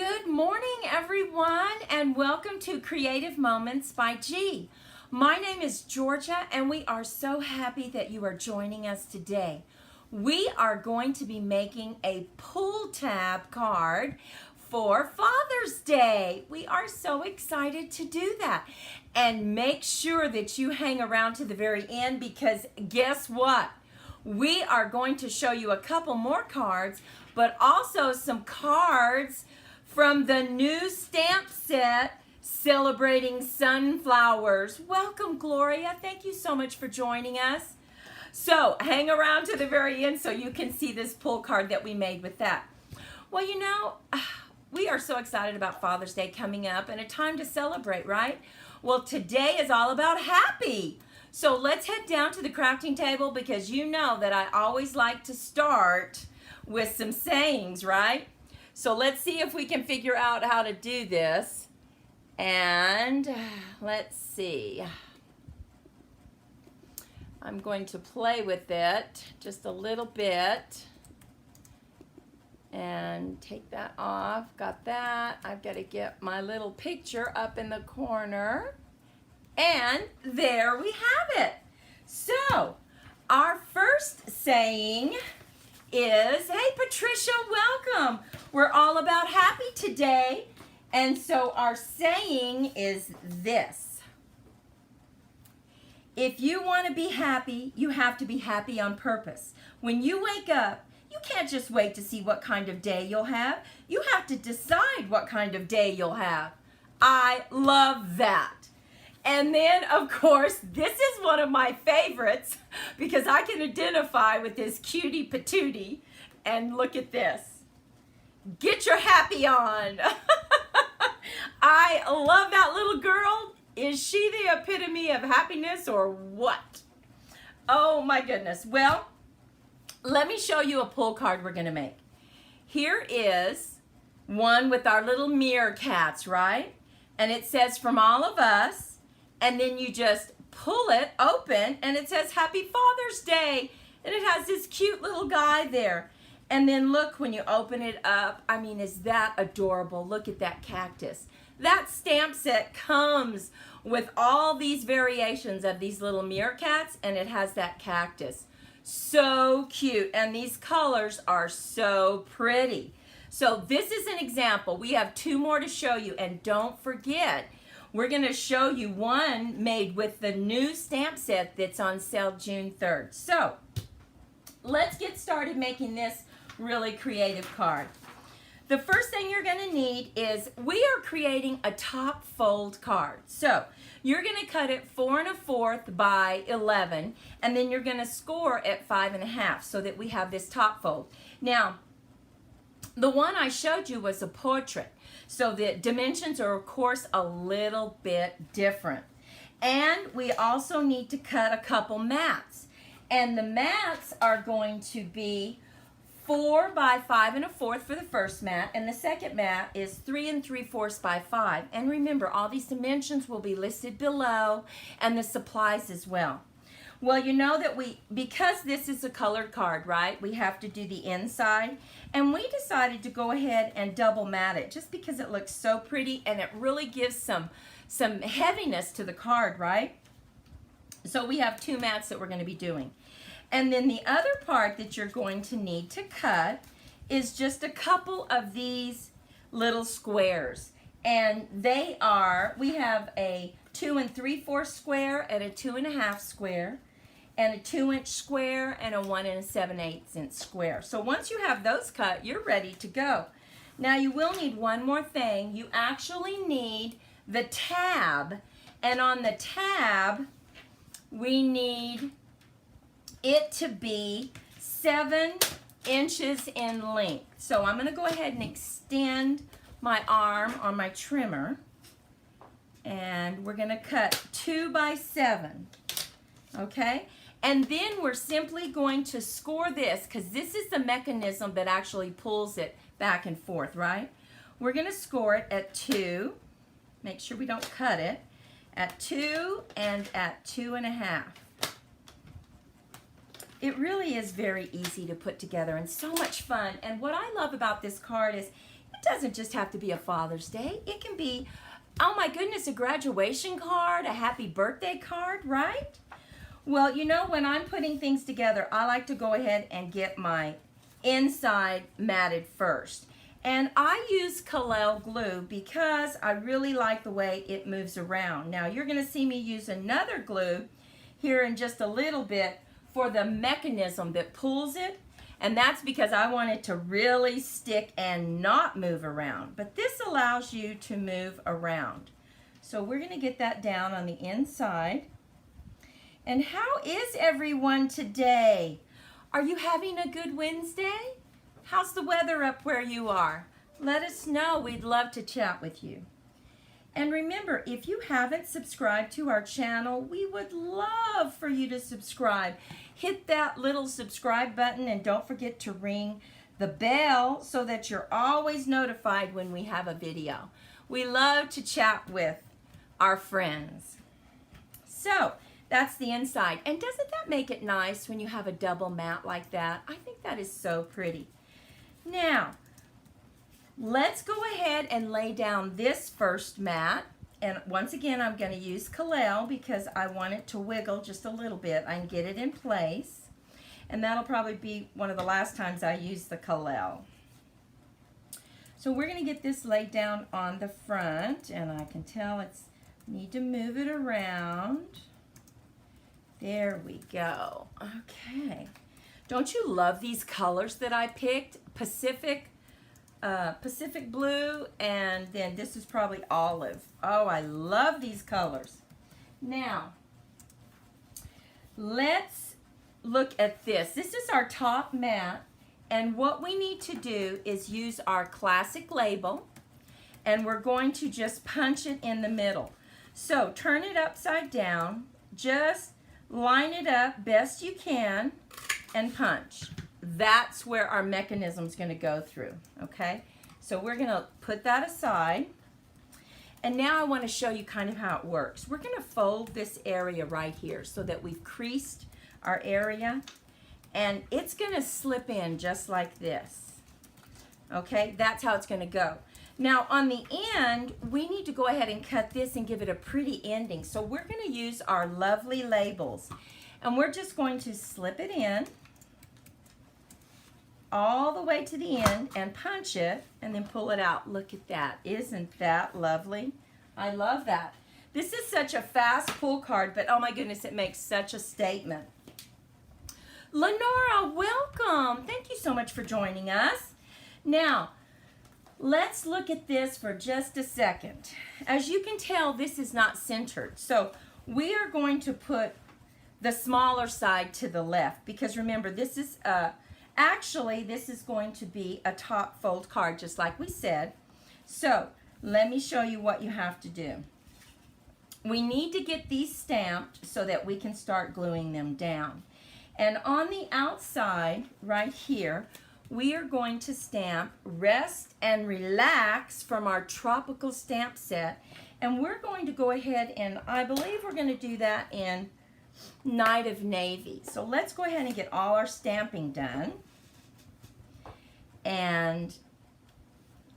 Good morning, everyone, and welcome to Creative Moments by G. My name is Georgia, and we are so happy that you are joining us today. We are going to be making a pull tab card for Father's Day. We are so excited to do that. And make sure that you hang around to the very end because guess what? We are going to show you a couple more cards, but also some cards from the new stamp set celebrating sunflowers. Welcome, Gloria. Thank you so much for joining us. So hang around to the very end so you can see this pull card that we made with that. Well, you know, we are so excited about Father's Day coming up and a time to celebrate, right? Well, today is all about happy. So let's head down to the crafting table because you know that I always like to start with some sayings, right? So let's see if we can figure out how to do this. And let's see. I'm going to play with it just a little bit. And take that off. Got that. I've got to get my little picture up in the corner. And there we have it. So, our first saying is, hey Patricia, welcome. We're all about happy today. And so our saying is this. If you want to be happy, you have to be happy on purpose. When you wake up, you can't just wait to see what kind of day you'll have. You have to decide what kind of day you'll have. I love that. And then, of course, this is one of my favorites because I can identify with this cutie patootie. And look at this. Get your happy on. I love that little girl. Is she the epitome of happiness or what? Oh my goodness. Well, let me show you a pull card we're going to make. Here is one with our little meerkats, right? And it says from all of us. And then you just pull it open and it says Happy Father's Day. And it has this cute little guy there. And then look, when you open it up, I mean, is that adorable? Look at that cactus. That stamp set comes with all these variations of these little meerkats and it has that cactus. So cute. And these colors are so pretty. So this is an example. We have two more to show you. And don't forget, we're going to show you one made with the new stamp set that's on sale June 3rd. So, let's get started making this really creative card. The first thing you're going to need is, we are creating a top fold card. So, you're going to cut it 4 1/4 by 11, and then you're going to score at 5 1/2 so that we have this top fold. Now, the one I showed you was a portrait. So the dimensions are, of course, a little bit different. And we also need to cut a couple mats. And the mats are going to be 4 by 5 1/4 for the first mat. And the second mat is 3 3/4 by 5. And remember, all these dimensions will be listed below and the supplies as well. Well, you know that because this is a colored card, right, we have to do the inside. And we decided to go ahead and double mat it just because it looks so pretty and it really gives some heaviness to the card, right? So we have 2 mats that we're going to be doing. And then the other part that you're going to need to cut is just a couple of these little squares. And they are, we have a 2 3/4 square and a 2 1/2 square. And a 2-inch square and a 1 7/8 inch square. So once you have those cut, you're ready to go. Now you will need one more thing. You actually need the tab. And on the tab, we need it to be 7 inches in length. So I'm going to go ahead and extend my arm on my trimmer. And we're going to cut 2 by 7. Okay? And then we're simply going to score this because this is the mechanism that actually pulls it back and forth, right? We're going to score it at 2. Make sure we don't cut it. At 2 and at 2 1/2. It really is very easy to put together and so much fun. And what I love about this card is it doesn't just have to be a Father's Day. It can be, oh my goodness, a graduation card, a happy birthday card, right? Well, you know, when I'm putting things together, I like to go ahead and get my inside matted first. And I use Kalel glue because I really like the way it moves around. Now, you're going to see me use another glue here in just a little bit for the mechanism that pulls it. And that's because I want it to really stick and not move around. But this allows you to move around. So we're going to get that down on the inside. And how is everyone today? Are you having a good Wednesday? How's the weather up where you are? Let us know. We'd love to chat with you. And remember, if you haven't subscribed to our channel, we would love for you to subscribe. Hit that little subscribe button and don't forget to ring the bell so that you're always notified when we have a video. We love to chat with our friends. So, that's the inside. And doesn't that make it nice when you have a double mat like that? I think that is so pretty. Now, let's go ahead and lay down this first mat. And once again, I'm going to use Kalel because I want it to wiggle just a little bit. I can get it in place. And that'll probably be one of the last times I use the Kalel. So we're going to get this laid down on the front. And I can tell it's need to move it around. There we go. Okay. Don't you love these colors that I picked? Pacific blue, and then this is probably olive. Oh, I love these colors. Now, let's look at this. This is our top mat, and what we need to do is use our classic label, and we're going to just punch it in the middle. So turn it upside down, just line it up best you can, and punch. That's where our mechanism is going to go through, okay? So we're going to put that aside. And now I want to show you kind of how it works. We're going to fold this area right here so that we've creased our area. And it's going to slip in just like this. Okay, that's how it's going to go. Now on the end, we need to go ahead and cut this and give it a pretty ending. So we're going to use our lovely labels. And we're just going to slip it in all the way to the end and punch it and then pull it out. Look at that. Isn't that lovely? I love that. This is such a fast pull card, but oh my goodness, it makes such a statement. Lenora, welcome. Thank you so much for joining us. Now, let's look at this for just a second. As you can tell, this is not centered. So we are going to put the smaller side to the left because remember, this is actually this is going to be a top fold card just like we said. So let me show you what you have to do. We need to get these stamped so that we can start gluing them down. And on the outside right here, we are going to stamp Rest and Relax from our tropical stamp set. And we're going to go ahead and I believe we're going to do that in Night of Navy. So let's go ahead and get all our stamping done. And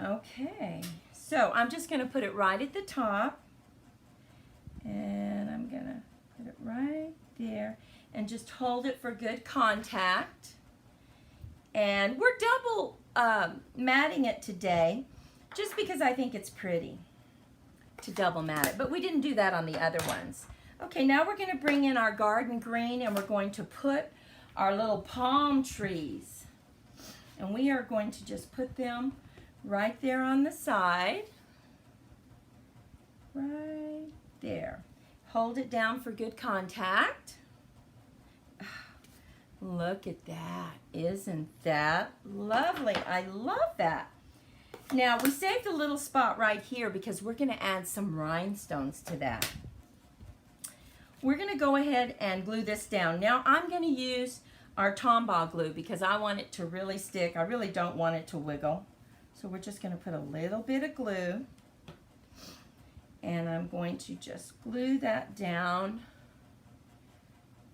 okay, so I'm just going to put it right at the top. And I'm going to put it right there and just hold it for good contact. And we're double matting it today just because I think it's pretty to double mat it. But we didn't do that on the other ones. Okay, now we're going to bring in our garden green and we're going to put our little palm trees. And we are going to just put them right there on the side. Right there. Hold it down for good contact. Look at that. Isn't that lovely? I love that. Now, we saved a little spot right here because we're going to add some rhinestones to that. We're going to go ahead and glue this down. Now, I'm going to use our Tombow glue because I want it to really stick. I really don't want it to wiggle. So we're just going to put a little bit of glue. And I'm going to just glue that down.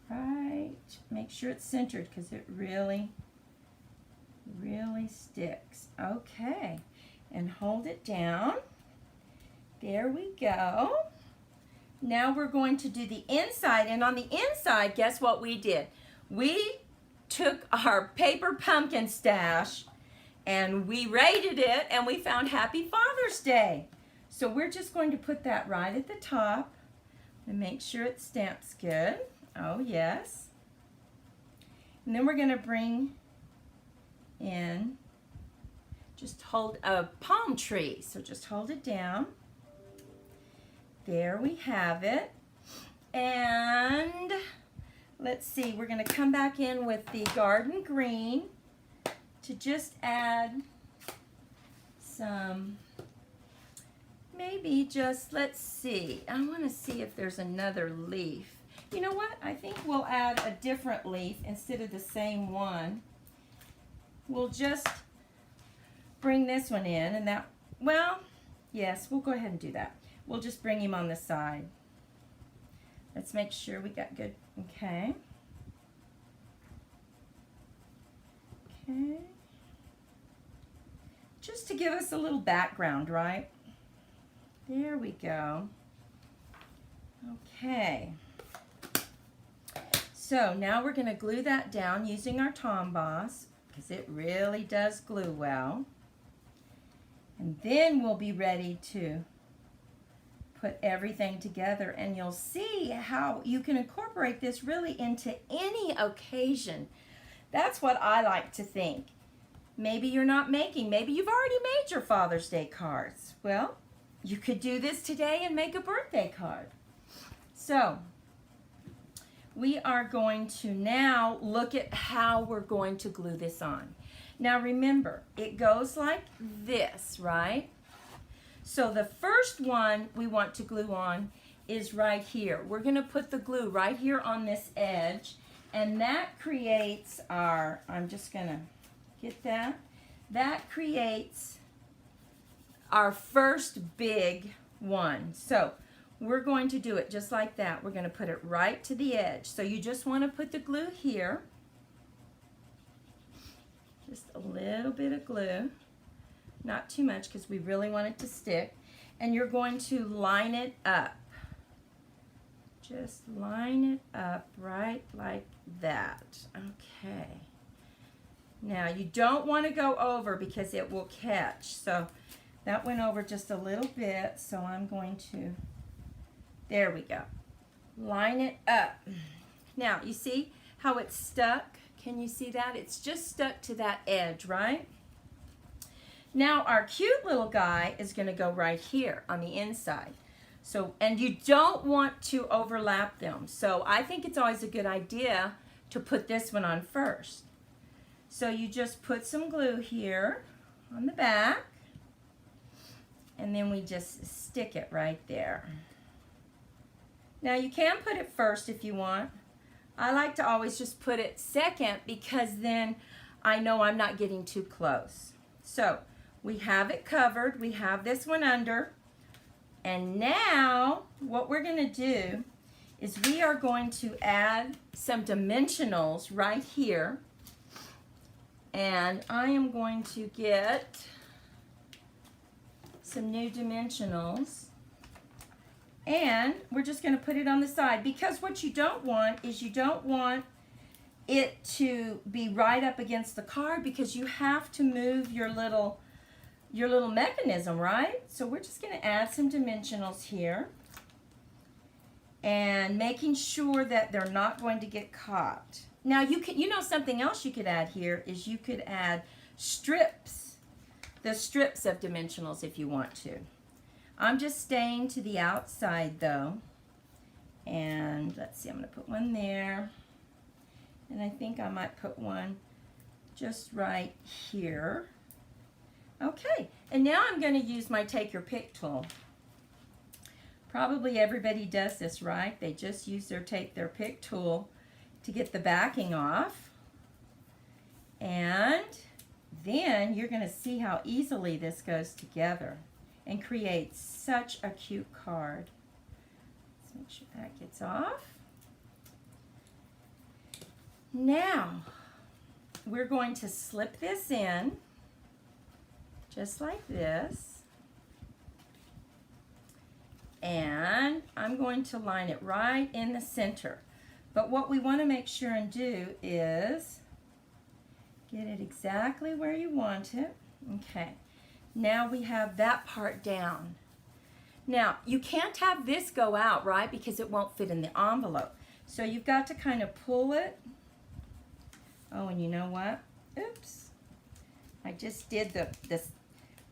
Right. Make sure it's centered because it really sticks. Okay. and hold it down. There we go. Now we're going to do the inside, and on the inside, guess what we did? We took our paper pumpkin stash and we rated it and we found Happy Father's Day. So we're just going to put that right at the top and make sure it stamps good. Oh yes. And then we're going to bring in, just hold a palm tree. So just hold it down. There we have it. And let's see, we're going to come back in with the garden green to just add some, maybe just, let's see, I want to see if there's another leaf. You know what? I think we'll add a different leaf instead of the same one. We'll just bring this one in and that, well, yes, we'll go ahead and do that. We'll just bring him on the side. Let's make sure we got good, okay. Okay. Just to give us a little background, right? There we go. Okay. So now we're going to glue that down using our Tomboss because it really does glue well. And then we'll be ready to put everything together, and you'll see how you can incorporate this really into any occasion. That's what I like to think. Maybe you're not making, maybe you've already made your Father's Day cards. Well, you could do this today and make a birthday card. So, we are going to now look at how we're going to glue this on. Now remember, it goes like this, right? So the first one we want to glue on is right here. We're going to put the glue right here on this edge, and that creates our, I'm just going to get that. That creates our first big one. So we're going to do it just like that. We're going to put it right to the edge. So you just want to put the glue here. Just a little bit of glue. Not too much because we really want it to stick. And you're going to line it up. Just line it up right like that. Okay. Now you don't want to go over because it will catch. So that went over just a little bit. So I'm going to, there we go. Line it up. Now you see how it's stuck? Can you see that? It's just stuck to that edge, right? Now our cute little guy is going to go right here on the inside. So, and you don't want to overlap them. So I think it's always a good idea to put this one on first. So you just put some glue here on the back, and then we just stick it right there. Now you can put it first if you want. I like to always just put it second because then I know I'm not getting too close. So we have it covered. We have this one under. And now what we're going to do is we are going to add some dimensionals right here. And I am going to get some new dimensionals. And we're just going to put it on the side, because what you don't want is you don't want it to be right up against the card, because you have to move your little mechanism, right? So we're just going to add some dimensionals here and making sure that they're not going to get caught. Now you know something else you could add here is you could add strips, the strips of dimensionals if you want to. I'm just staying to the outside though. And let's see, I'm going to put one there. And I think I might put one just right here. Okay, and now I'm going to use my Take Your Pick tool. Probably everybody does this, right? They just use their Take Their Pick tool to get the backing off. And then you're going to see how easily this goes together and creates such a cute card. Let's make sure that gets off. Now, we're going to slip this in. just like this. And I'm going to line it right in the center. But what we want to make sure and do is get it exactly where you want it. Okay, now we have that part down. Now, you can't have this go out, right, because it won't fit in the envelope. So you've got to kind of pull it. Oh, and you know what? Oops. I just did this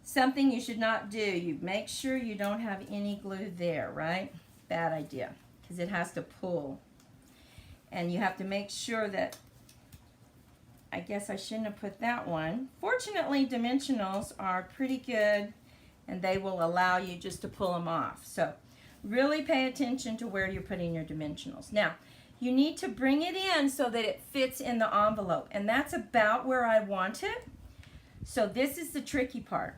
something you should not do. You make sure you don't have any glue there, right? Bad idea, because it has to pull. And you have to make sure that, I guess I shouldn't have put that one. Fortunately, dimensionals are pretty good, and they will allow you just to pull them off. So really pay attention to where you're putting your dimensionals. Now, you need to bring it in so that it fits in the envelope, and that's about where I want it. So this is the tricky part.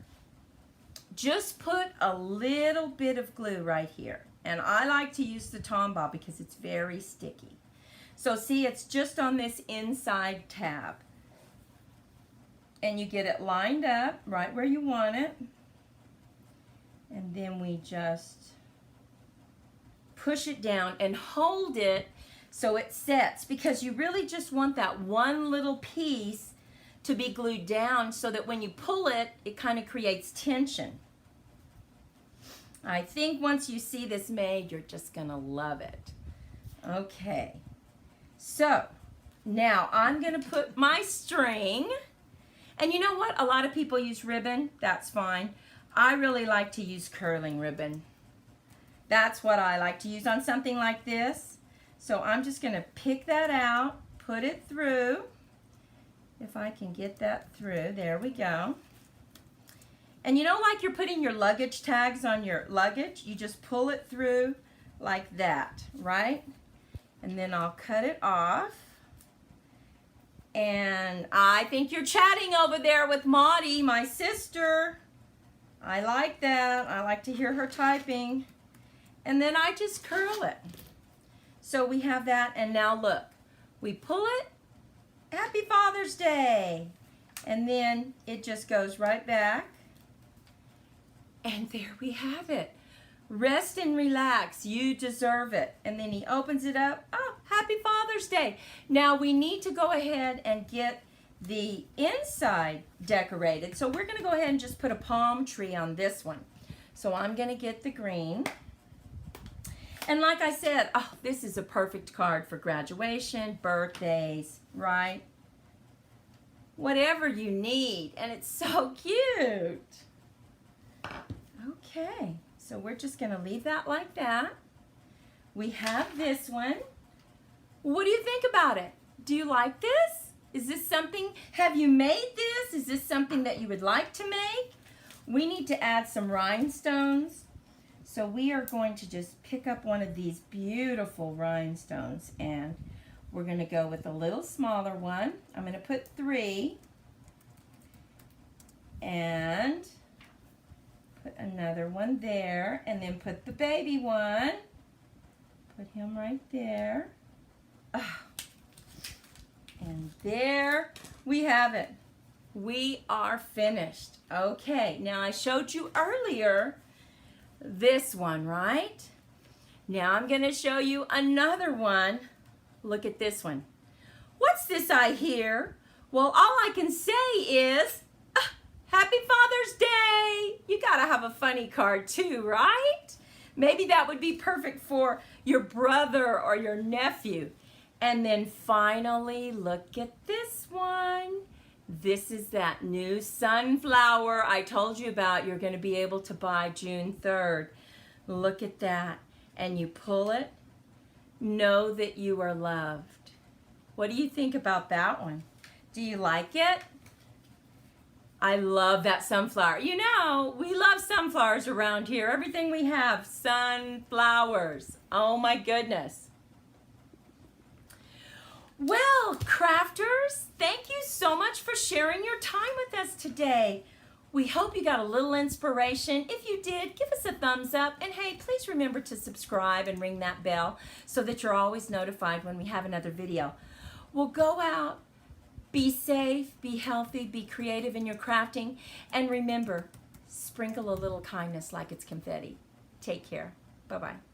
Just put a little bit of glue right here, and I like to use the Tombow because it's very sticky. So see, it's just on this inside tab. And you get it lined up right where you want it. And then we just push it down and hold it so it sets, because you really just want that one little piece to be glued down so that when you pull it, it kind of creates tension. I think once you see this made, you're just gonna love it. Okay. So now I'm going to put my string, and you know what? A lot of people use ribbon. That's fine. I really like to use curling ribbon. That's what I like to use on something like this. So I'm just going to pick that out, put it through. If I can get that through. There we go. And you know, like you're putting your luggage tags on your luggage, you just pull it through like that, right? And then I'll cut it off. And I think you're chatting over there with Maudie, my sister. I like that. I like to hear her typing. And then I just curl it. So we have that, and now look. We pull it. Happy Father's Day. And then it just goes right back. And there we have it. Rest and relax, you deserve it. And then he opens it up. Oh, happy Father's Day. Now we need to go ahead and get the inside decorated. So we're gonna go ahead and just put a palm tree on this one. So I'm gonna get the green. And like I said, oh, this is a perfect card for graduation, birthdays, right? Whatever you need, and it's so cute. Okay. So we're just going to leave that like that. We have this one. What do you think about it? Do you like this? Is this something, have you made this? Is this something that you would like to make? We need to add some rhinestones. So we are going to just pick up one of these beautiful rhinestones, and we're going to go with a little smaller one. I'm going to put 3. And put another one there, and then put the baby one. Put him right there. Ah. And there we have it. We are finished. Okay, now I showed you earlier this one, right? Now I'm going to show you another one. Look at this one. What's this I hear? Well, all I can say is, Happy Father's Day! You gotta have a funny card too, right? Maybe that would be perfect for your brother or your nephew. And then finally, look at this one. This is that new sunflower I told you about you're gonna be able to buy June 3rd. Look at that. And you pull it. Know that you are loved. What do you think about that one? Do you like it? I love that sunflower. You know, we love sunflowers around here. Everything we have, sunflowers. Oh my goodness. Well, crafters, thank you so much for sharing your time with us today. We hope you got a little inspiration. If you did, give us a thumbs up. And hey, please remember to subscribe and ring that bell so that you're always notified when we have another video. We'll go out Be safe, be healthy, be creative in your crafting, and remember, sprinkle a little kindness like it's confetti. Take care. Bye-bye.